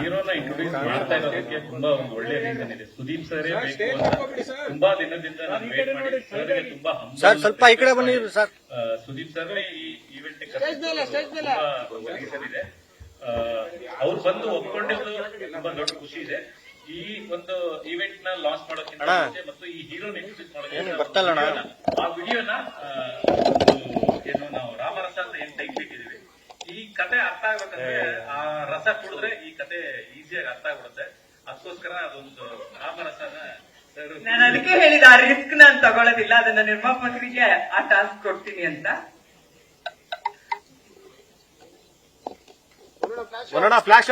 ಹೀರೋನ introduce ಮಾಡ್ತಾ ಇರೋದಕ್ಕೆ ತುಂಬಾ ಒಂದು ಒಳ್ಳೆ ರೀಸನ್ ಇದೆ. ಸುದೀಪ್ ಸರ್ ಬೇಕು ಅಂತ ತುಂಬಾ ದಿನದಿಂದ ನಾನು ವೇಟ್ ಮಾಡಿ ಸರ್ಗೆ ತುಂಬಾ ಸ್ವಲ್ಪ ಈ ಕಡೆ ಬನ್ನಿ ಸರ್. ಸುದೀಪ್ ಸರ್ ಈ ಈವೆಂಟ್ ತುಂಬಾ ರೀಸನ್ ಇದೆ. ಅವ್ರು ಬಂದು ಒಪ್ಕೊಂಡಿದ್ದು ತುಂಬಾ ದೊಡ್ಡ ಖುಷಿ ಇದೆ. ಈ ಒಂದು ಈವೆಂಟ್ ನ ಲಾಂಚ್ ಮಾಡೋಕ್ಕಿಂತ ಮುಂಚೆ ಮತ್ತು ಈ ಹೀರೋನ ಇಂಟ್ರೊಡ್ಯೂಸ್ ಮಾಡೋಕೆ ಆ ವಿಡಿಯೋನ ಏನು ನಾವು ರಾಮರಸ ಅಂತ ಏನ್ ಟೈಟ್ಲ್ ಇಟ್ಟಿದೀವಿ, ಈ ಕತೆ ಅರ್ಥ ಆಗ್ಬೇಕಂದ್ರೆ ಆ ರಸ ಕುಡಿದ್ರೆ ಈ ಕತೆ ಈಸಿಯಾಗಿ ಅರ್ಥ ಆಗ್ಬಿಡುತ್ತೆ. ಅದಕ್ಕೋಸ್ಕರ ಅದೊಂದು ರಾಮರಸನ ನಾನು ಅದಕ್ಕೆ ಹೇಳಿದ ಆ ರಿಸ್ಕ್ ನಾನು ತಗೊಳ್ಳೋದಿಲ್ಲ, ಅದನ್ನ ನಿರ್ಮಾಪಕರಿಗೆ ಆ ಟಾಸ್ಕ್ ಕೊಡ್ತೀನಿ ಅಂತ. ಫ್ಲಾಶ್